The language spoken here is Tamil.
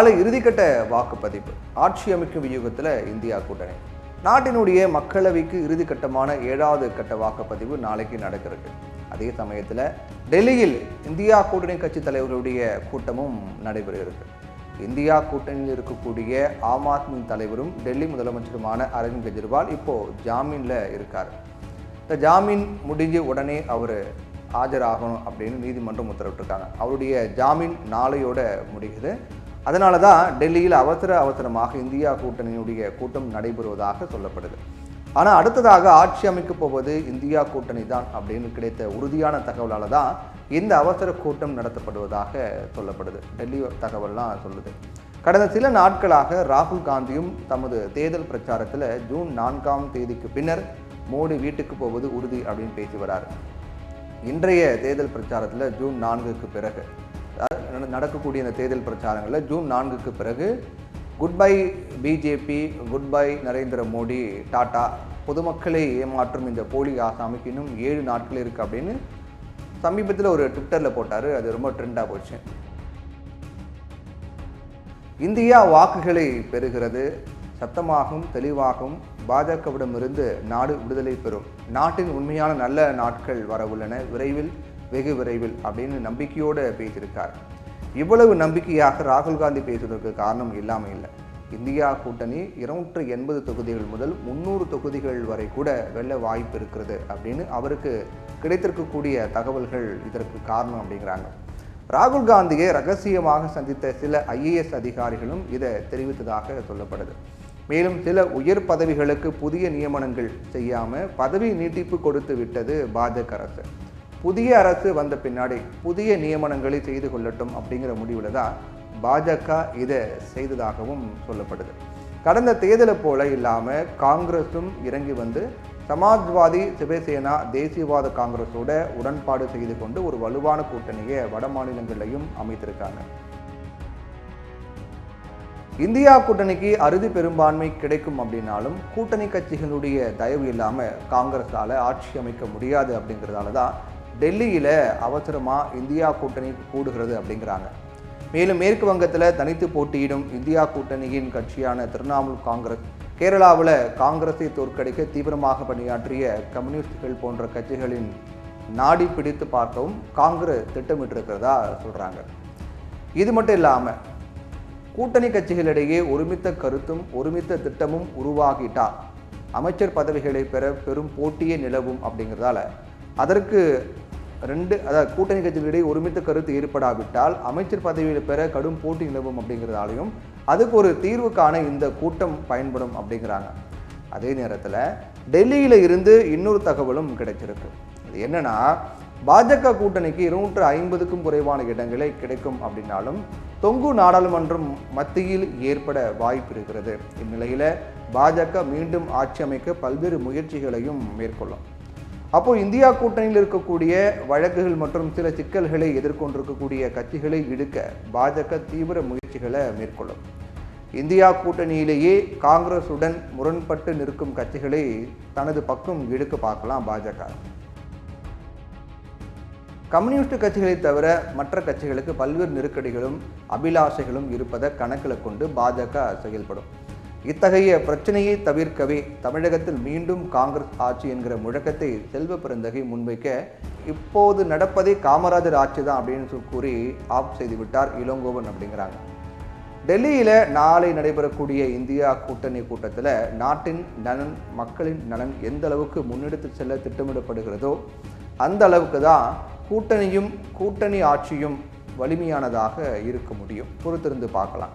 நாளை இறுதிக்கட்ட வாக்குப்பதிவு. ஆட்சி அமைக்கும் வியூகத்தில் இந்தியா கூட்டணி. நாட்டினுடைய மக்களவைக்கு இறுதிக்கட்டமான 7வது கட்ட வாக்குப்பதிவு நாளைக்கு நடக்கிறது. அதே சமயத்தில் டெல்லியில் இந்தியா கூட்டணி கட்சி தலைவர்களுடைய கூட்டமும் நடைபெறுகிறது. இந்தியா கூட்டணியில் இருக்கக்கூடிய ஆம் ஆத்மி தலைவரும் டெல்லி முதலமைச்சருமான அரவிந்த் கெஜ்ரிவால் இப்போ ஜாமீனில் இருக்கார். இந்த ஜாமீன் முடிஞ்ச உடனே அவர் ஆஜராகணும் அப்படின்னு நீதிமன்றம் உத்தரவிட்டிருக்காங்க. அவருடைய ஜாமீன் நாளையோட முடியுது. அதனால தான் டெல்லியில் அவசரமாக இந்தியா கூட்டணியுடைய கூட்டம் நடைபெறுவதாக சொல்லப்படுது. ஆனால் அடுத்ததாக ஆட்சி அமைக்கப் போவது இந்தியா கூட்டணி தான் அப்படின்னு கிடைத்த உறுதியான தகவலால் தான் இந்த அவசர கூட்டம் நடத்தப்படுவதாக சொல்லப்படுது. டெல்லி தகவல்லாம் சொல்லுது. கடந்த சில நாட்களாக ராகுல் காந்தியும் தமது தேர்தல் பிரச்சாரத்தில் ஜூன் 4ஆம் தேதிக்கு பின்னர் மோடி வீட்டுக்கு போவது உறுதி அப்படின்னு பேசி வராரு. இன்றைய தேர்தல் பிரச்சாரத்தில் ஜூன் 4க்கு பிறகு நடக்கக்கூடிய இந்த தேர்தல் பிரச்சாரங்களில் ஜூன் 4க்கு பிறகு good bye BJP, good bye Narendra Modi, Tata, பொதுமக்களை ஏமாற்றும் இந்த போலி ஆசாமிக்கு இன்னும் 7 நாட்கள் இருக்குது அப்படின்னு சமீபத்தில் ஒரு ட்விட்டரில் போட்டார். அது ரொம்ப ட்ரெண்டாக போச்சு. இந்தியா வாக்குகளை பெறுகிறது, சத்தமாகவும் தெளிவாகவும் பாஜகவிடமிருந்து நாடு விடுதலை பெறும், நாட்டின் உண்மையான நல்ல நாட்கள் வரவுள்ளன, வெகு விரைவில் அப்படின்னு நம்பிக்கையோடு பேசியிருக்கார். இவ்வளவு நம்பிக்கையாக ராகுல் காந்தி பேசுவதற்கு காரணம் இல்லாமல் இல்லை. இந்தியா கூட்டணி 280 தொகுதிகள் முதல் 300 தொகுதிகள் வரை கூட வெல்ல வாய்ப்பு இருக்கிறது அப்படின்னு அவருக்கு கிடைத்திருக்கக்கூடிய தகவல்கள் இதற்கு காரணம் அப்படிங்கிறாங்க. ராகுல் காந்தியை ரகசியமாக சந்தித்த சில IAS அதிகாரிகளும் இதை தெரிவித்ததாக சொல்லப்படுது. மேலும் சில உயர் பதவிகளுக்கு புதிய நியமனங்கள் செய்யாமல் பதவி நீட்டிப்பு கொடுத்து விட்டது பாஜக அரசு. புதிய அரசு வந்த பின்னாடி புதிய நியமனங்களை செய்து கொள்ளட்டும் அப்படிங்கிற முடிவில் தான் பாஜக இதை செய்ததாகவும் சொல்லப்படுது. கடந்த தேர்தலை போல இல்லாமல் காங்கிரஸும் இறங்கி வந்து சமாஜ்வாதி, சிவசேனா, தேசியவாத காங்கிரஸோட உடன்பாடு செய்து கொண்டு ஒரு வலுவான கூட்டணியை வட மாநிலங்களிலையும் அமைத்திருக்காங்க. இந்தியா கூட்டணிக்கு அறுதி பெரும்பான்மை கிடைக்கும் அப்படின்னாலும் கூட்டணி கட்சிகளுடைய தயவு இல்லாமல் காங்கிரஸால் ஆட்சி அமைக்க முடியாது அப்படிங்கிறதால தான் டெல்லியில் அவசரமாக இந்தியா கூட்டணி கூடுகிறது அப்படிங்கிறாங்க. மேலும் மேற்கு வங்கத்தில் தனித்து போட்டியிடும் இந்தியா கூட்டணியின் கட்சியான திரிணாமுல் காங்கிரஸ், கேரளாவில் காங்கிரஸை தோற்கடிக்க தீவிரமாக பணியாற்றிய கம்யூனிஸ்டுகள் போன்ற கட்சிகளின் நாடி பிடித்து பார்க்கவும் காங்கிரஸ் திட்டமிட்டிருக்கிறதா சொல்கிறாங்க. இது மட்டும் இல்லாமல் கூட்டணி கட்சிகளிடையே ஒருமித்த கருத்தும் ஒருமித்த திட்டமும் உருவாகிட்டா அமைச்சர் பதவிகளை பெற பெரும் போட்டியே நிலவும் அப்படிங்கிறதால அதற்கு கூட்டணி கட்சிகளிடையே ஒருமித்த கருத்து ஏற்படாவிட்டால் அமைச்சர் பதவிகளை பெற கடும் போட்டி நிலவும் அப்படிங்கிறதாலையும் அதுக்கு ஒரு தீர்வு காண இந்த கூட்டம் பயன்படும் அப்படிங்கிறாங்க. அதே நேரத்தில் டெல்லியில் இருந்து இன்னொரு தகவலும் கிடைச்சிருக்கு. அது என்னன்னா, பாஜக கூட்டணிக்கு 250க்கும் குறைவான இடங்களே கிடைக்கும் அப்படின்னாலும் தொங்கு நாடாளுமன்றம் மத்தியில் ஏற்பட வாய்ப்பு இருக்கிறது. இந்நிலையில் பாஜக மீண்டும் ஆட்சி அமைக்க பல்வேறு முயற்சிகளையும் மேற்கொள்ளும். அப்போ இந்தியா கூட்டணியில் இருக்கக்கூடிய வழக்குகள் மற்றும் சில சிக்கல்களை எதிர்கொண்டிருக்கக்கூடிய கட்சிகளை இழுக்க பாஜக தீவிர முயற்சிகளை மேற்கொள்ளும். இந்தியா கூட்டணியிலேயே காங்கிரசுடன் முரண்பட்டு நிற்கும் கட்சிகளை தனது பக்கம் இழுக்க பார்க்கலாம் பாஜக. கம்யூனிஸ்ட் கட்சிகளை தவிர மற்ற கட்சிகளுக்கு பல்வேறு நெருக்கடிகளும் அபிலாஷைகளும் இருப்பதை கணக்கில் கொண்டு பாஜக செயல்படும். இத்தகைய பிரச்சனையை தவிர்க்கவே தமிழகத்தில் மீண்டும் காங்கிரஸ் ஆட்சி என்கிற முழக்கத்தை செல்வ பெருந்தகை முன்வைக்க இப்போது நடப்பதே காமராஜர் ஆட்சி தான் அப்படின்னு கூறி ஆப் செய்துவிட்டார் இளங்கோவன் அப்படிங்கிறாங்க. டெல்லியில் நாளை நடைபெறக்கூடிய இந்தியா கூட்டணி கூட்டத்தில் நாட்டின் நலன், மக்களின் நலன் எந்த அளவுக்கு முன்னெடுத்து செல்ல திட்டமிடப்படுகிறதோ அந்த அளவுக்கு தான் கூட்டணி ஆட்சியும் வலிமையானதாக இருக்க முடியும். பொறுத்திருந்து பார்க்கலாம்.